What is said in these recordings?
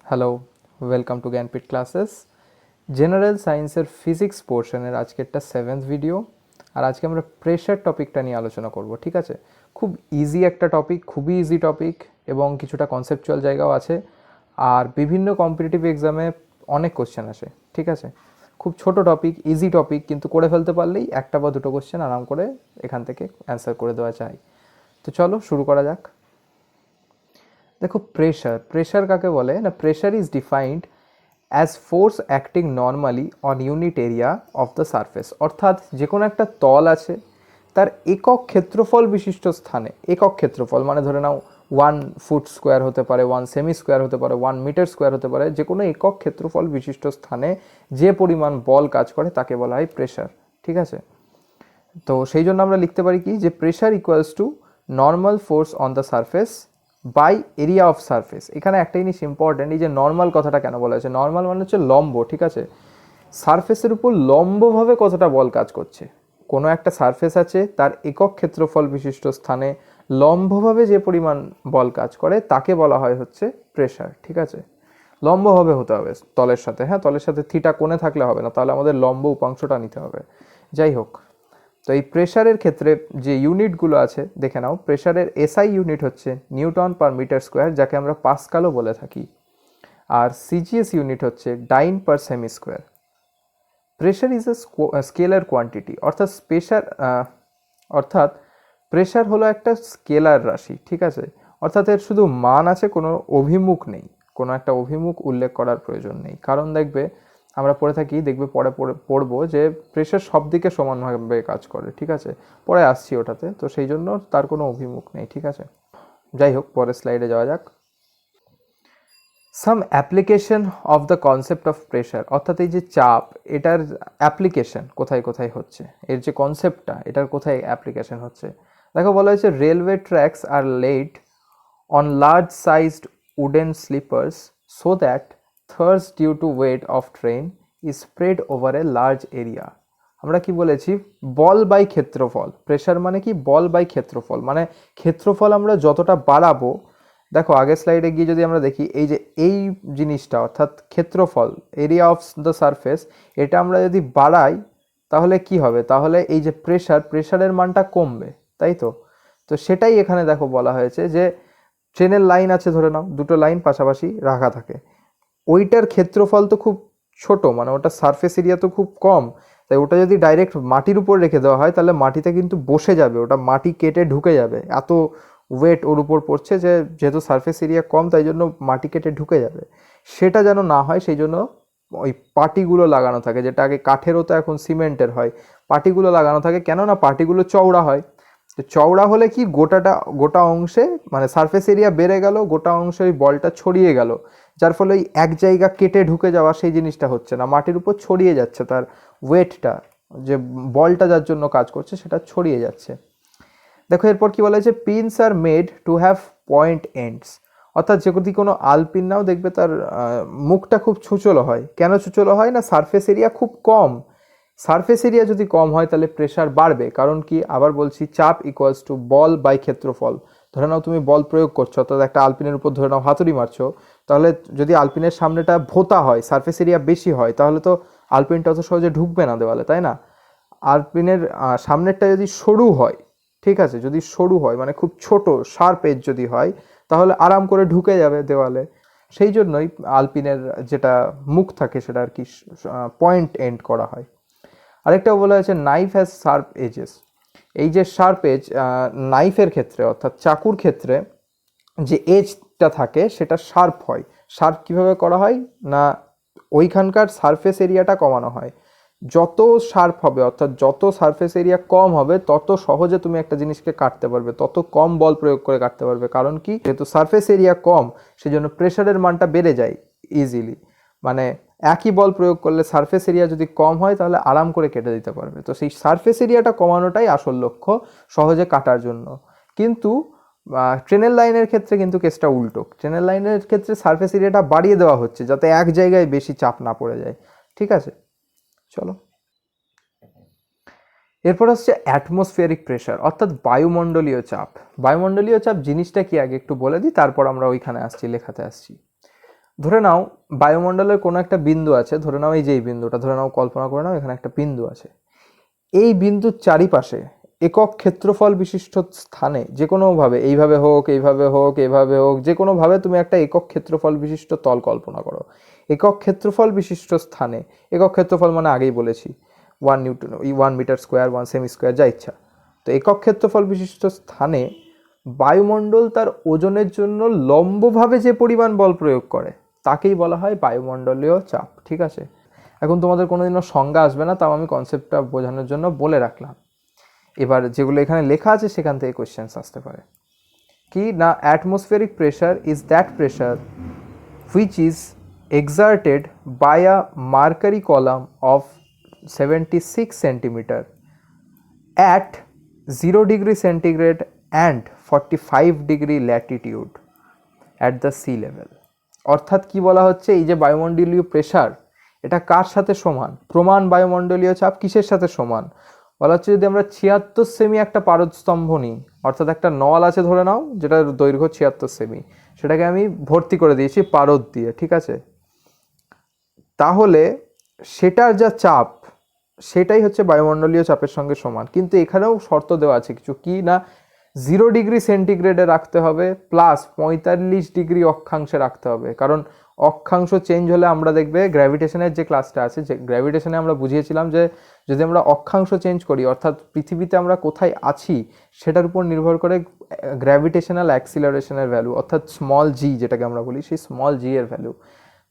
Hello, welcome to Jnanpith classes. General সায়েন্সের physics পোর্শনের আজকেরটা 7th video. আর আজকে আমরা প্রেশার টপিকটা নিয়ে আলোচনা করব, ঠিক আছে? খুব ইজি একটা টপিক, খুবই ইজি টপিক এবং কিছুটা কনসেপচুয়াল জায়গাও আছে। আর বিভিন্ন কম্পিটিটিভ এক্সামে অনেক কোশ্চেন আসে, ঠিক আছে? খুব ছোট টপিক, ইজি টপিক, কিন্তু করে ফেলতে পারলেই একটা বা দুটো কোশ্চেন আরাম করে এখান থেকে অ্যান্সার করে দেওয়া যায়। তো চলো শুরু করা যাক। দেখো, প্রেশার প্রেশার কাকে বলে না? Pressure is defined as force acting normally on unit area of the surface. অর্থাৎ যে কোনো একটা তল আছে, তার একক ক্ষেত্রফল বিশিষ্ট স্থানে, একক ক্ষেত্রফল মানে ধরে নাও 1 ফুট স্কোয়ার হতে পারে, 1 সেমি স্কোয়ার হতে পারে, 1 মিটার স্কোয়ার হতে পারে, যে কোনো একক ক্ষেত্রফল বিশিষ্ট স্থানে যে পরিমাণ বল কাজ করে তাকে বলা হয় প্রেশার, ঠিক আছে? তো সেই জন্য আমরা লিখতে পারি কি, যে pressure equals to normal force on the surface by area of surface. এখানে একটা জিনিস ইম্পর্টেন্ট, এই যে নর্মাল কথাটা কেন বলা হয়েছে? নর্মাল মানে হচ্ছে লম্ব, ঠিক আছে? সারফেসের উপর লম্বভাবে কতটা বল কাজ করছে। কোনো একটা সারফেস আছে, তার একক ক্ষেত্রফল বিশিষ্ট স্থানে লম্বভাবে যে পরিমাণ বল কাজ করে তাকে বলা হয় হচ্ছে প্রেশার, ঠিক আছে? লম্বভাবে হতে হবে তলের সাথে, হ্যাঁ, তলের সাথে থিটা কোণে থাকলে হবে না, তাহলে আমাদের লম্ব উপাংশটা নিতে হবে। যাই হোক, তো এই প্রেশারের ক্ষেত্রে যে ইউনিটগুলো আছে দেখে নাও। প্রেশারের এসআই ইউনিট হচ্ছে নিউটন পার মিটার স্কোয়ার, যাকে আমরা পাস্কালও বলে থাকি। আর সিজিএস ইউনিট হচ্ছে ডাইন পার সেমি square. Pressure is a scalar quantity, অর্থাৎ অর্থাৎ প্রেশার হলো একটা স্কেলার রাশি, ঠিক আছে? অর্থাৎ এর শুধু মান আছে, কোনো অভিমুখ নেই, কোনো একটা অভিমুখ উল্লেখ করার প্রয়োজন নেই। কারণ দেখবে আমরা পড়ে থাকি, দেখবে পরে পড়বো যে প্রেশার সব দিকে সমানভাবে কাজ করে, ঠিক আছে? পরে আসছি ওটাতে, তো সেই জন্য তার কোনো অভিমুখ নেই, ঠিক আছে? যাই হোক, পরের স্লাইডে যাওয়া যাক। Some application of the concept of pressure, অর্থাৎ এই যে চাপ, এটার অ্যাপ্লিকেশন কোথায় কোথায় হচ্ছে, এর যে কনসেপ্টটা, এটার কোথায় অ্যাপ্লিকেশন হচ্ছে। দেখো, বলা হয়েছে railway tracks are laid on large sized wooden sleepers so that thrust due to weight of train is spread over a large area. আমরা কি বলেছি? বল বাই ক্ষেত্রফল। প্রেশার মানে কি? বল বাই ক্ষেত্রফল, মানে ক্ষেত্রফল আমরা যতটা বাড়াবো। দেখো, আগের স্লাইডে গিয়ে যদি আমরা দেখি, এই যে এই জিনিসটা অর্থাৎ ক্ষেত্রফল, এরিয়া অফ দ্য সারফেস, এটা আমরা যদি বাড়াই তাহলে কি হবে? তাহলে এই যে প্রেশারের মানটা কমবে, তাই তো? তো সেটাই এখানে দেখো বলা হয়েছে, যে ট্রেনের লাইন আছে, ধরে নাও দুটো লাইন পাশাপাশি রাখা থাকে, ওইটার ক্ষেত্রফল তো খুব ছোট, মানে ওটা সারফেস এরিয়া তো খুব কম। তাই ওটা যদি ডাইরেক্ট মাটির উপর রেখে দেওয়া হয় তাহলে মাটিতে কিন্তু বসে যাবে, ওটা মাটি কেটে ঢুকে যাবে, এত ওয়েট ওর উপর পড়ছে, যে যেহেতু সারফেস এরিয়া কম তাই জন্য মাটি কেটে ঢুকে যাবে। সেটা যেন না হয় সেই জন্য ওই পাটিগুলো লাগানো থাকে, যেটা আগে কাঠের হতো এখন সিমেন্টের হয়। পাটিগুলো লাগানো থাকে, কেননা পাটিগুলো চওড়া হয়। তো চওড়া হলে কি, গোটা অংশে মানে সারফেস এরিয়া বেড়ে গেল, গোটা অংশে ওই বলটা ছড়িয়ে গেল, যার ফলে ওই এক জায়গা কেটে ঢুকে যাওয়া সেই জিনিসটা হচ্ছে না, মাটির উপর ছড়িয়ে যাচ্ছে, তার ওয়েটটা, যে বলটা যার জন্য কাজ করছে সেটা ছড়িয়ে যাচ্ছে। দেখো এরপর কি বলা হয়েছে, pins are made to have point ends. অর্থাৎ যদি কোনো আলপিন নাও, দেখবে তার মুখটা খুব ছুচলো হয়। কেন ছুচলো হয় না? সারফেস এরিয়া খুব কম। সারফেস এরিয়া যদি কম হয় তাহলে প্রেশার বাড়বে, কারণ কি, আবার বলছি, চাপ ইকুয়ালস টু বল বাই ক্ষেত্রফল। ধরে নাও তুমি বল প্রয়োগ করছো, অর্থাৎ একটা আলপিনের উপর ধরে নাও হাতুড়ি মারছো, তাহলে যদি আলপিনের সামনেটা ভোতা হয়, সারফেস এরিয়া বেশি হয়, তাহলে তো আলপিনটা অত সহজে ঢুকবে না দেওয়ালে, তাই না? আলপিনের সামনেরটা যদি সরু হয়, ঠিক আছে, যদি সরু হয় মানে খুব ছোট শার্প এজ যদি হয়, তাহলে আরাম করে ঢুকে যাবে দেওয়ালে। সেই জন্যই আলপিনের যেটা মুখ থাকে সেটা আর কি পয়েন্ট এন্ড করা হয়। আরেকটা বলা হয়েছে নাইফ হ্যাজ শার্প এজেস। এই যে শার্প এজ, নাইফের ক্ষেত্রে অর্থাৎ চাকুর ক্ষেত্রে যে এজটা থাকে সেটা শার্প হয়। শার্প কিভাবে করা হয় না, ওইখানকার সারফেস এরিয়াটা কমানো হয়। যত শার্প হবে, অর্থাৎ যত সারফেস এরিয়া কম হবে, তত সহজে তুমি একটা জিনিসকে কাটতে পারবে, তত কম বল প্রয়োগ করে কাটতে পারবে। কারণ কি, যেহেতু সারফেস এরিয়া কম, সেই জন্য প্রেশারের মানটা বেড়ে যায় ইজিলি। মানে একই বল প্রয়োগ করলে সারফেস এরিয়া যদি কম হয় তাহলে আরাম করে কেটে দিতে পারবে। তো সেই সারফেস এরিয়াটা কমানোটাই আসল লক্ষ্য, সহজে কাটার জন্য। কিন্তু ট্রেনের লাইনের ক্ষেত্রে কিন্তু কেসটা উল্টো। ট্রেনের লাইনের ক্ষেত্রে সারফেস এরিয়াটা বাড়িয়ে দেওয়া হচ্ছে যাতে এক জায়গায় বেশি চাপ না পড়ে যায়, ঠিক আছে? চলো, এরপর হচ্ছে অ্যাটমসফিয়ারিক প্রেশার, অর্থাৎ বায়ুমণ্ডলীয় চাপ। বায়ুমণ্ডলীয় চাপ জিনিসটা কি আগে একটু বলে দিই, তারপর আমরা ওইখানে আসছি, লেখাতে আসছি। ধরে নাও বায়ুমণ্ডলের কোনো একটা বিন্দু আছে, ধরে নাও এই যে এই বিন্দুটা, ধরে নাও, কল্পনা করে নাও এখানে একটা বিন্দু আছে। এই বিন্দুর চারিপাশে একক ক্ষেত্রফল বিশিষ্ট স্থানে যে কোনোভাবে, এইভাবে হোক, এইভাবে হোক, এইভাবে হোক, যে কোনোভাবে তুমি একটা একক ক্ষেত্রফল বিশিষ্ট তল কল্পনা করো। একক ক্ষেত্রফল বিশিষ্ট স্থানে, একক ক্ষেত্রফল মানে আগেই বলেছি 1 নিউটন, 1 মিটার স্কোয়ার, 1 সেমি স্কোয়ার, যা ইচ্ছা। তো একক ক্ষেত্রফল বিশিষ্ট স্থানে বায়ুমণ্ডল তার ওজনের জন্য লম্বভাবে যে পরিমাণ বল প্রয়োগ করে তাকেই বলা হয় বায়ুমণ্ডলীয় চাপ। ঠিক আছে, এখন তোমাদের কোনোদিনও সংজ্ঞা আসবে না, তাও আমি কনসেপ্টটা বোঝানোর জন্য বলে রাখলাম। এবার যেগুলো এখানে লেখা আছে সেখান থেকে কোয়েশ্চেন্স আসতে পারে। কি না, atmospheric pressure is that pressure which is exerted by a mercury column of 76 centimeter at 0 degree centigrade and 45 degree latitude at the sea level। অর্থাৎ কি বলা হচ্ছে, এই যে বায়ুমণ্ডলীয় প্রেশার, এটা কার সাথে সমান? প্রমাণ বায়ুমণ্ডলীয় চাপ কিসের সাথে সমান? বলা হচ্ছে যদি আমরা 76 সেমি একটা পারদস্তম্ভ নিই, অর্থাৎ একটা নল আছে ধরে নাও যেটার দৈর্ঘ্য 76 সেমি, সেটাকে আমি ভর্তি করে দিয়েছি পারদ দিয়ে, ঠিক আছে, তাহলে সেটার যা চাপ সেটাই হচ্ছে বায়ুমণ্ডলীয় চাপের সঙ্গে সমান। কিন্তু এখানেও শর্ত দেওয়া আছে কিছু, কি না 0 ডিগ্রি সেন্টিগ্রেডে রাখতে হবে প্লাস 45 ডিগ্রি অক্ষাংশে রাখতে হবে। কারণ অক্ষাংশ চেঞ্জ হলে আমরা দেখবে গ্র্যাভিটেশনের যে ক্লাসটা আছে, যে গ্র্যাভিটেশনে আমরা বুঝিয়েছিলাম যে যদি আমরা অক্ষাংশ চেঞ্জ করি, অর্থাৎ পৃথিবীতে আমরা কোথায় আছি সেটার উপর নির্ভর করে গ্র্যাভিটেশনাল অ্যাক্সিলারেশনের ভ্যালু, অর্থাৎ স্মল জি যেটাকে আমরা বলি, সেই স্মল জি এর ভ্যালু।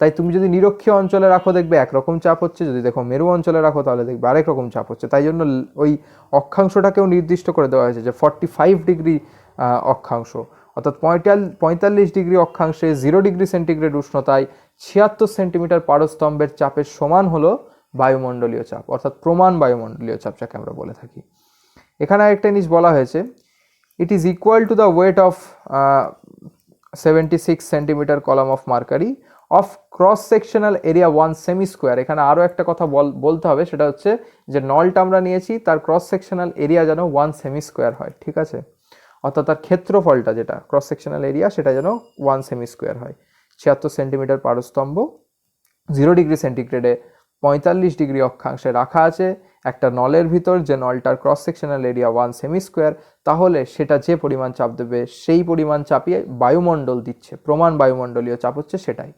তাই তুমি যদি নিরক্ষীয় অঞ্চলে রাখো দেখবে একরকম চাপ হচ্ছে, যদি দেখো মেরু অঞ্চলে রাখো তাহলে দেখবে আরেক রকম চাপ হচ্ছে। তাই জন্য ওই অক্ষাংশটাকেও নির্দিষ্ট করে দেওয়া হয়েছে যে 45 ডিগ্রি অক্ষাংশ, অর্থাৎ 45 ডিগ্রি অক্ষাংশে 0 ডিগ্রি সেন্টিগ্রেড উষ্ণতায় 76 সেন্টিমিটার পারস্তম্ভের চাপের সমান হলো বায়ুমণ্ডলীয় চাপ, অর্থাৎ প্রমাণ বায়ুমণ্ডলীয় চাপ যাকে আমরা বলে থাকি। এখানে একটা জিনিস বলা হয়েছে, it is equal to the weight of 76 centimetre column of mercury of cross sectional area 1 সেমি স্কোয়ার। এখানে আরও একটা কথা বলতে হবে, সেটা হচ্ছে যে নলটা আমরা নিয়েছি তার ক্রস সেকশনাল এরিয়া যেন 1 সেমি স্কোয়ার হয়, ঠিক আছে, অর্থাৎ তার ক্ষেত্রফলটা যেটা ক্রস সেকশনাল এরিয়া সেটা যেন 1 সেমি স্কোয়ার হয়। 76 সেন্টিমিটার পারস্তম্ভ 0 ডিগ্রি সেন্টিগ্রেডে 45 ডিগ্রি অক্ষাংশে রাখা আছে একটা নলের ভিতর, যে নলটার ক্রস সেকশনাল এরিয়া 1 সেমি স্কোয়ার, তাহলে সেটা যে পরিমাণ চাপ দেবে সেই পরিমাণ চাপিয়ে বায়ুমণ্ডল দিচ্ছে, প্রমাণ বায়ুমণ্ডলীয় চাপ হচ্ছে সেটাই,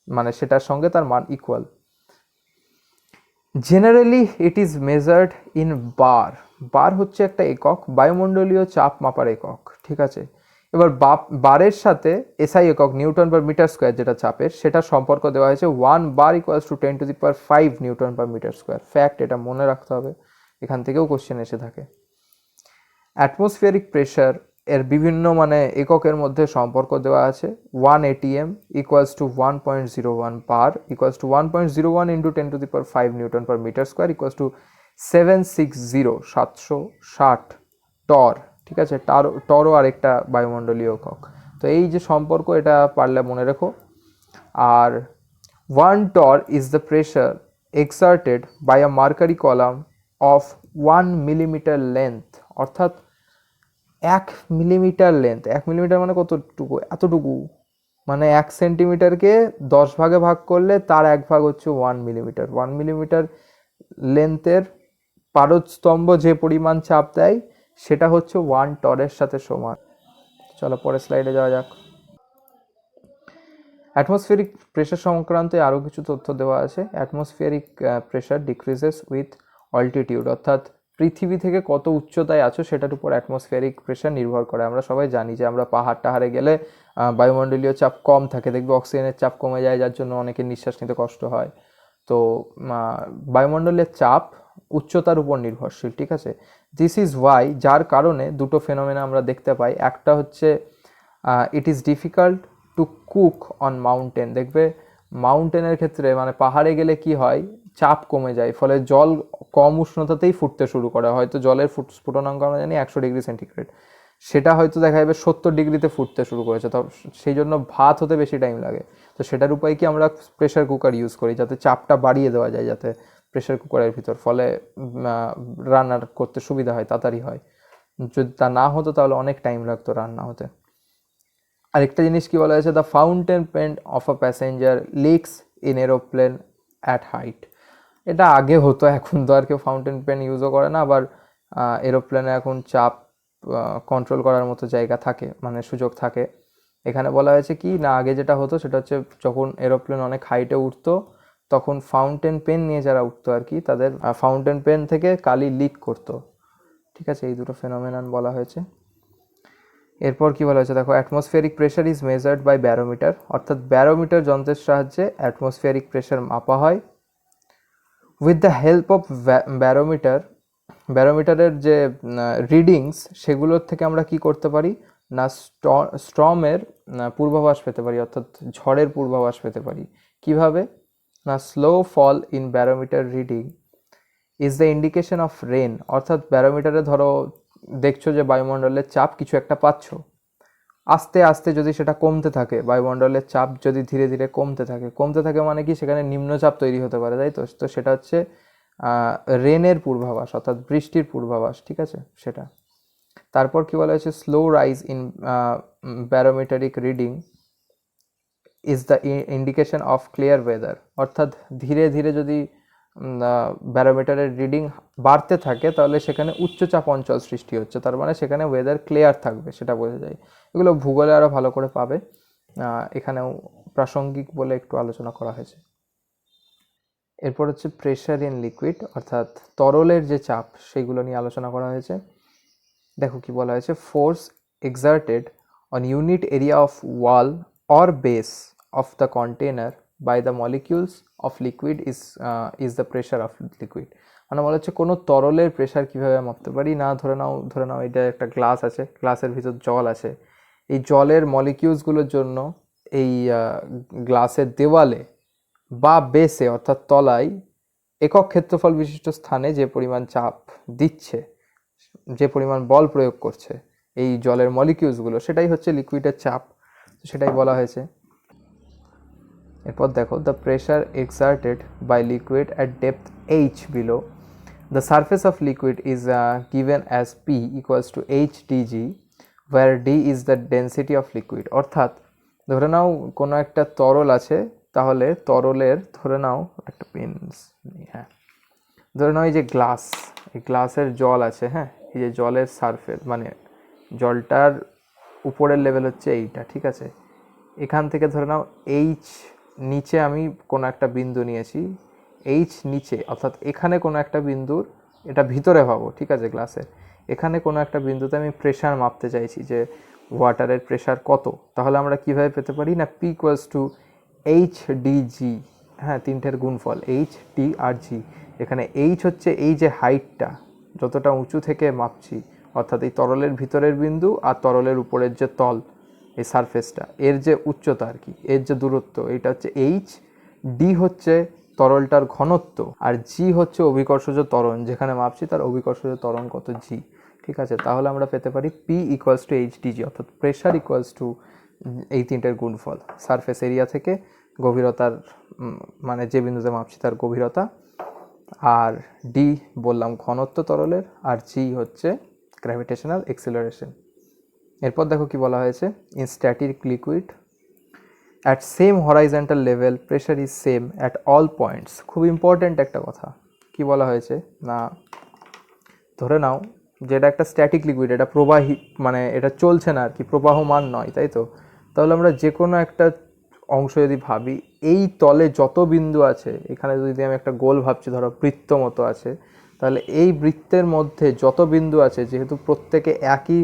মানে সেটার সঙ্গে তার মান equal. Generally it is measured in bar. Bar হচ্ছে একটা একক, বায়ুমণ্ডলীয় চাপ মাপার একক, ঠিক আছে। এবার বারের সাথে এসআই একক নিউটন পার মিটার স্কোয়ার যেটা চাপের, সেটা সম্পর্ক দেওয়া হয়েছে 1 bar equals to 10⁵ newton per metre square. Fact, এটা মনে রাখতে হবে, এখান থেকেও কোশ্চেন এসে থাকে। অ্যাটমসফিয়ারিক প্রেশার এর বিভিন্ন মানে এককের মধ্যে সম্পর্ক দেওয়া আছে। 1 atm equals to 1.01 bar equals to 1.01 into 10⁵ newton per metre square equals to 760 torr, ঠিক আছে। টরও আরেকটা বায়ুমণ্ডলীয় একক। তো এই যে সম্পর্ক, এটা পারলে মনে রেখো। আর 1 tor is the pressure exerted by a mercury column of 1 millimeter length, অর্থাৎ 1 মিলিমিটার লেন্থ। 1 মিলিমিটার মানে কতটুকু? এতটুকু, মানে 1 সেন্টিমিটারকে 10 ভাগে ভাগ করলে তার 1 ভাগ হচ্ছে 1 মিলিমিটার। 1 মিলিমিটার লেন্থের পারদস্তম্ভ যে পরিমাণ চাপ দেয় সেটা হচ্ছে 1 টরের সাথে সমান। চলো পরের স্লাইডে যাওয়া যাক। অ্যাটমসফিয়ারিক প্রেশার সংক্রান্তে আরও কিছু তথ্য দেওয়া আছে। Atmospheric pressure decreases with altitude, অর্থাৎ পৃথিবী থেকে কত উচ্চতায় আছো সেটার উপর অ্যাটমসফিয়ারিক প্রেশার নির্ভর করে। আমরা সবাই জানি যে আমরা পাহাড় টাহাড়ে গেলে বায়ুমণ্ডলীয় চাপ কম থাকে, দেখবে অক্সিজেনের চাপ কমে যায়, যার জন্য অনেকের নিঃশ্বাস নিতে কষ্ট হয়। তো বায়ুমণ্ডলের চাপ উচ্চতার উপর নির্ভরশীল, ঠিক আছে। দিস ইজ ওয়াই, যার কারণে দুটো ফেনোমেনা আমরা দেখতে পাই। একটা হচ্ছে it is difficult to cook on mountain. দেখবে মাউন্টেনের ক্ষেত্রে মানে পাহাড়ে গেলে কি হয়, চাপ কমে যায়, ফলে জল কম উষ্ণতাতেই ফুটতে শুরু করে। হয়তো জলের স্ফুটনাঙ্ক আমরা জানি 100 ডিগ্রি সেন্টিগ্রেড, সেটা হয়তো দেখা যাবে 70 ডিগ্রিতে ফুটতে শুরু করেছে, তো সেই জন্য ভাত হতে বেশি টাইম লাগে। তো সেটার উপায় কি, আমরা প্রেশার কুকার ইউজ করি যাতে চাপটা বাড়িয়ে দেওয়া যায়, যাতে প্রেশার কুকারের ভিতর, ফলে রান্নার করতে সুবিধা হয়, তাড়াতাড়ি হয়। যদি তা না হতো তাহলে অনেক টাইম লাগতো রান্না হতে। আরেকটা জিনিস কি বলা হয়েছে, the fountain pen of a passenger leaks in aeroplane at height. এটা আগে হতো, এখন তো আর কেউ ফাউন্টেন পেন ইউজও করে না। আবার এরোপ্লেনে এখন চাপ কন্ট্রোল করার মতো জায়গা থাকে, মানে সুযোগ থাকে। এখানে বলা হয়েছে কি না, আগে যেটা হতো সেটা হচ্ছে যখন এরোপ্লেন অনেক হাইটে উঠতো তখন ফাউন্টেন পেন নিয়ে যারা উঠতো আর কি, তাদের ফাউন্টেন পেন থেকে কালি লিক করতো। ঠিক আছে, এই দুটো ফেনোমেনন বলা হয়েছে। এরপর কি বলা হয়েছে দেখো, atmospheric pressure is measured by barometer, অর্থাৎ ব্যারোমিটার যন্ত্রের সাহায্যে অ্যাটমসফিয়ারিক প্রেশার মাপা হয়। With the help of barometer, ব্যারোমিটারের যে রিডিংস সেগুলোর থেকে আমরা কি করতে পারি না, স্টর্মের পূর্বাভাস পেতে পারি, অর্থাৎ ঝড়ের পূর্বাভাস পেতে পারি। কিভাবে না, slow fall in barometer reading is the indication of rain, অর্থাৎ ব্যারোমিটারে ধরো দেখছো যে বায়ুমণ্ডলের চাপ কিছু একটা পাচ্ছ, আস্তে আস্তে যদি সেটা কমতে থাকে, বায়ুমণ্ডলের চাপ যদি ধীরে ধীরে কমতে থাকে মানে কি, সেখানে নিম্নচাপ তৈরি হতে পারে, তাই তো। তো সেটা হচ্ছে রেনের পূর্বাভাস, অর্থাৎ বৃষ্টির পূর্বাভাস। ঠিক আছে, সেটা। তারপর কি বলা হয়েছে, slow rise in barometric reading is the indication of clear weather, অর্থাৎ ধীরে ধীরে যদি ব্যারোমিটারের রিডিং বাড়তে থাকে তাহলে সেখানে উচ্চচাপ অঞ্চল সৃষ্টি হচ্ছে, তার মানে সেখানে ওয়েদার ক্লিয়ার থাকবে, সেটা বোঝা যায়। এগুলো ভূগোলে আরও ভালো করে পাবে, এখানেও প্রাসঙ্গিক বলে একটু আলোচনা করা হয়েছে। এরপর হচ্ছে প্রেশার ইন লিকুইড, অর্থাৎ তরলের যে চাপ সেগুলো নিয়ে আলোচনা করা হয়েছে। দেখো কি বলা হয়েছে, force exerted on unit area of wall or base of the container by the molecules of liquid is the pressure of liquid. মানে বলা হচ্ছে কোনো তরলের প্রেশার কীভাবে মাপতে পারি না, ধরে নাও এটা একটা গ্লাস আছে, গ্লাসের ভিতর জল আছে, এই জলের মলিকিউলসগুলোর জন্য এই গ্লাসের দেওয়ালে বা বেসে অর্থাৎ তলায় একক ক্ষেত্রফল বিশিষ্ট স্থানে যে পরিমাণ চাপ দিচ্ছে, যে পরিমাণ বল প্রয়োগ করছে এই জলের মলিকিউলসগুলো, সেটাই হচ্ছে লিকুইডের চাপ, সেটাই বলা হয়েছে। এরপর দেখো, the pressure exerted by liquid at depth h below the surface of liquid is given as P equals to h d g, where d is the density of liquid. অর্থাৎ ধরে নাও কোনো একটা তরল আছে, তাহলে তরলের ধরে নাও একটা পেন্স, হ্যাঁ, ধরে নাও এই যে গ্লাস, এই গ্লাসের জল আছে, হ্যাঁ, এই যে জলের সারফেস মানে জলটার উপরের লেভেল হচ্ছে এইটা, ঠিক আছে। এখান থেকে ধরে নাও এইচ নিচে আমি কোনো একটা বিন্দু নিয়েছি, এইচ নিচে অর্থাৎ এখানে কোনো একটা বিন্দুর, এটা ভিতরে ভাবো, ঠিক আছে, গ্লাসের এখানে কোনো একটা বিন্দুতে আমি প্রেশার মাপতে চাইছি যে ওয়াটারের প্রেশার কত, তাহলে আমরা কীভাবে পেতে পারি না, P equals to H D G, হ্যাঁ, তিনটের গুণফল এইচ ডি আর জি। এখানে এইচ হচ্ছে এই যে হাইটটা, যতটা উঁচু থেকে মাপছি, অর্থাৎ এই তরলের ভিতরের বিন্দু আর তরলের উপরের যে তল, এই সারফেসটা, এর যে উচ্চতা আর কি, এর যে দূরত্ব, এইটা হচ্ছে এইচ। ডি হচ্ছে তরলটার ঘনত্ব, আর জি হচ্ছে অভিকর্ষজ ত্বরণ, যেখানে মাপছি তার অভিকর্ষজ ত্বরণ কত, জি। ঠিক আছে, তাহলে আমরা পেতে পারি P equals to h d g, অর্থাৎ প্রেশার ইকুয়ালস টু এই তিনটের গুণফল, সারফেস এরিয়া থেকে গভীরতার, মানে যে বিন্দুতে মাপছি তার গভীরতা, আর ডি বললাম ঘনত্ব তরলের, আর জি হচ্ছে গ্র্যাভিটেশনাল এক্সিলারেশন। এরপর দেখো কি বলা হয়েছে, in static liquid at same horizontal level pressure is same at all points. খুব ইম্পর্ট্যান্ট একটা কথা, কি বলা হয়েছে না, ধরে নাও যে এটা একটা স্ট্যাটিক লিকুইড, এটা প্রবাহী, মানে এটা চলছে না আর কি, প্রবাহমান নয়, তাই তো। তাহলে আমরা যে কোনো একটা অংশ যদি ভাবি, এই তলে যত বিন্দু আছে, এখানে যদি আমি একটা গোল ভাবছি, ধরো বৃত্ত মতো আছে, তাহলে এই বৃত্তের মধ্যে যত বিন্দু আছে, যেহেতু প্রত্যেকে একই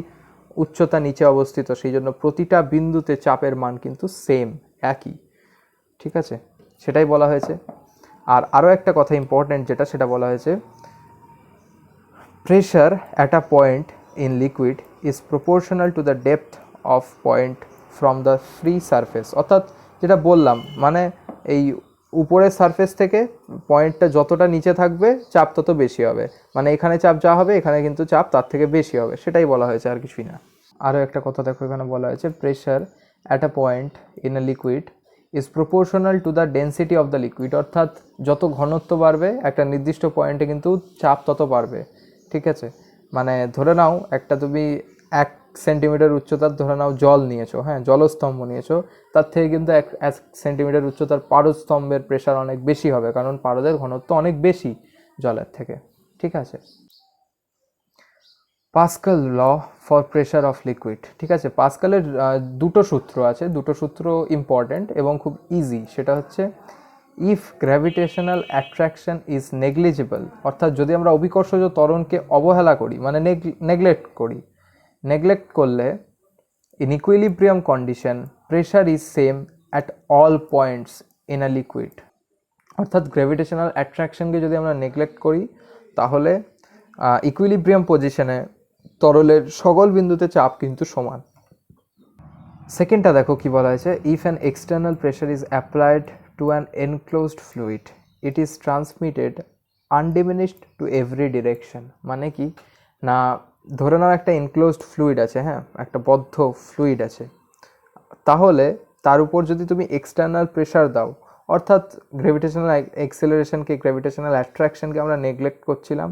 উচ্চতা নিচে অবস্থিত, সেই জন্য প্রতিটা বিন্দুতে চাপের মান কিন্তু সেম, একই। ঠিক আছে, সেটাই বলা হয়েছে। আর আরও একটা কথা ইম্পর্ট্যান্ট যেটা, সেটা বলা হয়েছে, pressure at a point in liquid is proportional to the depth of point from the free surface. অর্থাৎ যেটা বললাম, মানে এই উপরের সারফেস থেকে পয়েন্টটা যতটা নিচে থাকবে চাপ তত বেশি হবে, মানে এখানে চাপ যা হবে এখানে কিন্তু চাপ তার থেকে বেশি হবে, সেটাই বলা হয়েছে, আর কিছুই না। আরও একটা কথা দেখো, এখানে বলা হয়েছে, pressure at a point in a liquid is proportional to the density of the liquid. অর্থাৎ যত ঘনত্ব বাড়বে একটা নির্দিষ্ট পয়েন্টে কিন্তু চাপ তত বাড়বে। ঠিক আছে, মানে ধরে নাও একটা তুমি সেন্টিমিটার উচ্চতার ধরে নাও জল নিয়েছো, হ্যাঁ জলস্তম্ভ নিয়েছো, তার থেকে কিন্তু 1 সেন্টিমিটার উচ্চতার পারদস্তম্ভের প্রেশার অনেক বেশি হবে, কারণ পারদের ঘনত্ব অনেক বেশি জলের থেকে। ঠিক আছে, Pascal law for pressure of liquid. ঠিক আছে, পাস্কালের দুটো সূত্র আছে, দুটো সূত্র ইম্পর্ট্যান্ট এবং খুব ইজি। সেটা হচ্ছে if gravitational attraction is negligible, অর্থাৎ যদি আমরা অভিকর্ষজ ত্বরণকে অবহেলা করি মানে নেগলেক্ট করলে in equilibrium condition pressure is same at all points in a liquid। অর্থাৎ গ্র্যাভিটেশনাল অ্যাট্রাকশনকে যদি আমরা নেগলেক্ট করি তাহলে ইকুইলিব্রিয়াম পজিশনে তরলের সকল বিন্দুতে চাপ কিন্তু সমান। সেকেন্ডটা দেখো কি বলা হয়েছে, if an external pressure is applied to an enclosed fluid it is transmitted undiminished to every direction. মানে কি না, ধরে নাও একটা এনক্লোজড ফ্লুইড আছে, হ্যাঁ একটা বদ্ধ ফ্লুইড আছে, তাহলে তার উপর যদি তুমি এক্সটার্নাল প্রেশার দাও, অর্থাৎ গ্র্যাভিটেশনাল অ্যাক্সেলারেশনকে গ্র্যাভিটেশনাল অ্যাট্রাকশনকে আমরা নেগলেক্ট করছিলাম,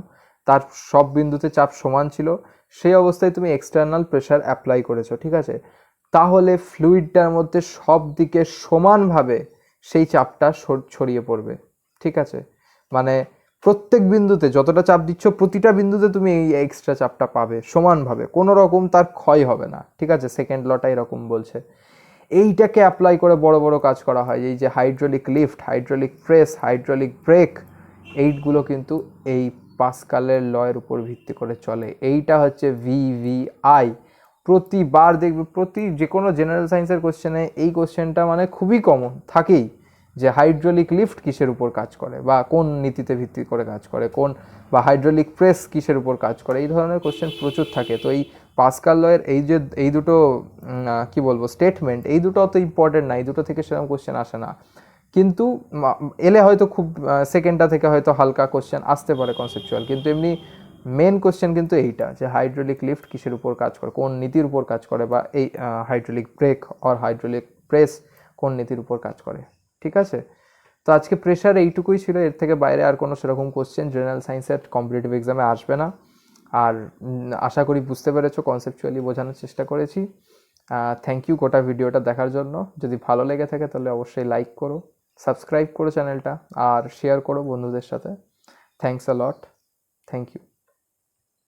তার সব বিন্দুতে চাপ সমান ছিল, সেই অবস্থায় তুমি এক্সটার্নাল প্রেশার অ্যাপ্লাই করেছো, ঠিক আছে, তাহলে ফ্লুইডটার মধ্যে সব দিকে সমানভাবে সেই চাপটা ছড়িয়ে পড়বে। ঠিক আছে, মানে প্রত্যেক বিন্দুতে যতটা চাপ দিচ্ছ প্রতিটা বিন্দুতে তুমি এই এক্সট্রা চাপটা পাবে সমানভাবে, কোনো রকম তার ক্ষয় হবে না। ঠিক আছে, সেকেন্ড লটা এরকম বলছে। এইটাকে অ্যাপ্লাই করে বড় বড় কাজ করা হয়, এই যে hydraulic lift, hydraulic press, hydraulic break, এইগুলো কিন্তু এই পাস্কালের লয়ের উপর ভিত্তি করে চলে। এইটা হচ্ছে ভিভিআই। প্রতিবার দেখবে যে কোনো জেনারেল সায়েন্সের কোশ্চেনে এই কোশ্চেনটা মানে খুবই কমন থাকেই, যে হাইড্রোলিক লিফট কিসের উপর কাজ করে বা কোন নীতিতে ভিত্তি করে কাজ করে, বা হাইড্রোলিক প্রেস কিসের উপর কাজ করে, এই ধরনের কোশ্চেন প্রচুর থাকে। তো এই পাস্কাল লয়ের এই দুটো কি বলবো স্টেটমেন্ট, এই দুটো অত ইম্পর্টেন্ট না, এই দুটো থেকে সেরকম কোশ্চেন আসে না, কিন্তু এলে হয়তো খুব সেকেন্ডটা থেকে হয়তো হালকা কোশ্চেন আসতে পারে কনসেপচুয়াল, কিন্তু এমনি মেন কোশ্চেন কিন্তু এইটা, যে হাইড্রোলিক লিফট কিসের উপর কাজ করে, কোন নীতির উপর কাজ করে, বা এই হাইড্রোলিক ব্রেক আর হাইড্রোলিক প্রেস কোন নীতির উপর কাজ করে। ঠিক আছে, তো আজকে প্রেশার এইটুকুই ছিল, এর থেকে বাইরে আর কোনো সেরকম কোশ্চেন জেনারেল সায়েন্সের কম্পিটিটিভ এক্সামে আসবে না। আর আশা করি বুঝতে পেরেছো, কনসেপচুয়ালি বোঝানোর চেষ্টা করেছি। থ্যাংক ইউ গোটা ভিডিওটা দেখার জন্য। যদি ভালো লেগে থাকে তাহলে অবশ্যই লাইক করো, সাবস্ক্রাইব করো চ্যানেলটা, আর শেয়ার করো বন্ধুদের সাথে। Thanks a lot, thank you.